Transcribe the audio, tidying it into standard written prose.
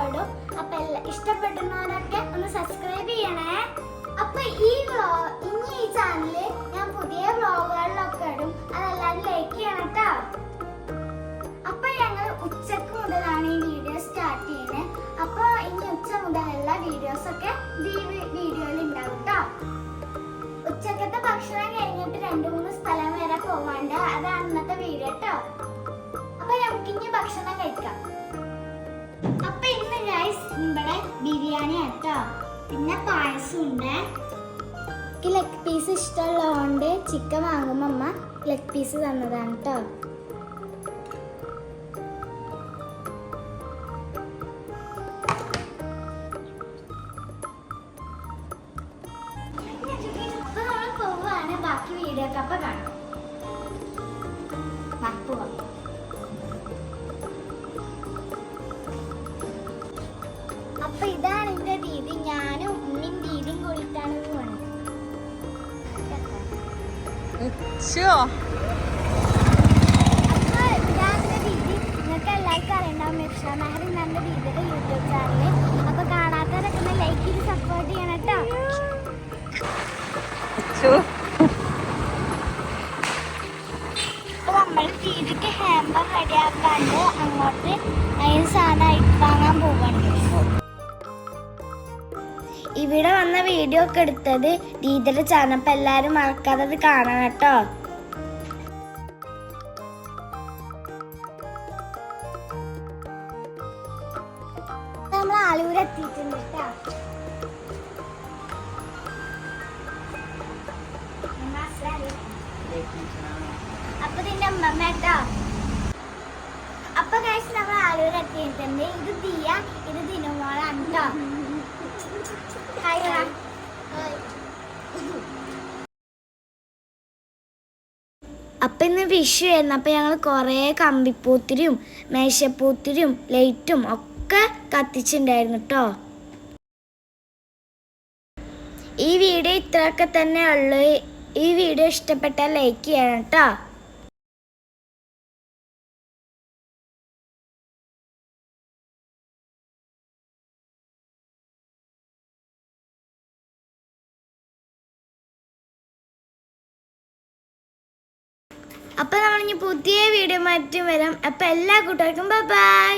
ഇടും. അപ്പൊ ഇഷ്ടപ്പെടുന്നവരൊക്കെ ഒന്ന് സബ്സ്ക്രൈബ് ചെയ്യണേ. അപ്പൊ ഈ ചാനലിൽ ഞാൻ പുതിയ വ്ലോഗുകളിലൊക്കെ ഇടും. അതെല്ലാവരും ലൈക്ക് ചെയ്യണം കേട്ടോ. അപ്പൊ ഞങ്ങൾ ഉച്ചക്ക് മുതലാണ് ഈ വീഡിയോ സ്റ്റാർട്ട് ചെയ്യുന്നത്. അപ്പൊ ഇനി ഉച്ച മുതലുള്ള വീഡിയോസ് ഒക്കെ ഈ വീഡിയോയിൽ ഉണ്ടാവും കേട്ടോ. ഉച്ചക്കത്തെ ഭക്ഷണം കഴിഞ്ഞിട്ട് 2-3 സ്ഥലം വരെ പോവാണ്ട്, അതാണ് ഇന്നത്തെ വീഡിയോ കേട്ടോ. അപ്പൊ നമുക്ക് ഇനി ഭക്ഷണം കഴിക്കാം. അപ്പൊ ഇന്ന് ഗൈസ് ഇവിടെ ബിരിയാണി കേട്ടോ, പിന്നെ പായസം ഉണ്ട്. എനിക്ക് ലെഗ് പീസ് ഇഷ്ടമുള്ളതുകൊണ്ട് ചിക്കൻ വാങ്ങുമ്പോൾ അമ്മ ലെഗ് പീസ് തന്നതാണ് കേട്ടോ. ബാക്കി വീഡിയോ ഒക്കെ അപ്പൊ കാണാം. അപ്പൊ ഇതാണ് എന്റെ ദീദി. ഞാനും ഉണ്ണിയും ദീദിയും കൂടിയിട്ടാണ് പോണത്. അപ്പൊ ഇതാണ് ദീദി. നിങ്ങൾക്ക് എല്ലാവർക്കും അറിയണ്ടാവും, മിർഷ മെഹർ എന്നാണ് ദീദിയുടെ യൂട്യൂബ് ചാനല്. അപ്പൊ കാണാത്തവരൊക്കെ ഒന്ന് ലൈക്ക് ചെയ്ത് സപ്പോർട്ട് ചെയ്യണം കേട്ടോ. നമ്മൾ ദീദിക്ക് ഹാമ്പർ റെഡിയാക്കാണ്ട് അങ്ങോട്ട് അതിന് സാധനമായിട്ട് വാങ്ങാൻ പോവാണ്. ഇവിടെ വന്ന വീഡിയോ ഒക്കെ എടുത്തത് ദീദിയുടെ ചാനൽ. അപ്പം എല്ലാവരും മറക്കാതെ അത് കാണണം കേട്ടോ. നമ്മൾ ആലൂർ എത്തിയിട്ടുണ്ട് കേട്ടോ. അപ്പൊ ഇതിന്റെ അമ്മമ്മ കേട്ടോ. അപ്പൊ കഴിച്ച് നമ്മൾ ആലൂർ എത്തിയിട്ടുണ്ട്. ഇത് ദിയ, ഇത് ദിനുമോളാണ് കേട്ടോ. അപ്പൊ ഇന്ന് വിഷു ആയിരുന്നു. അപ്പൊ ഞങ്ങൾ കുറെ കമ്പിപ്പൂത്തിരിയും മേശപ്പൂത്തിരിയും ലൈറ്റും ഒക്കെ കത്തിച്ചിട്ടുണ്ടായിരുന്നു കേട്ടോ. ഈ വീഡിയോ ഇത്രയൊക്കെ തന്നെ ഉള്ളു. ഈ വീഡിയോ ഇഷ്ടപ്പെട്ടാൽ ലൈക്ക് ചെയ്യണം കേട്ടോ. അപ്പോൾ നമ്മളിനി പുതിയ വീഡിയോ മാറ്റി വരാം. അപ്പോൾ എല്ലാ കൂട്ടുകാർക്കും ബൈ ബൈ.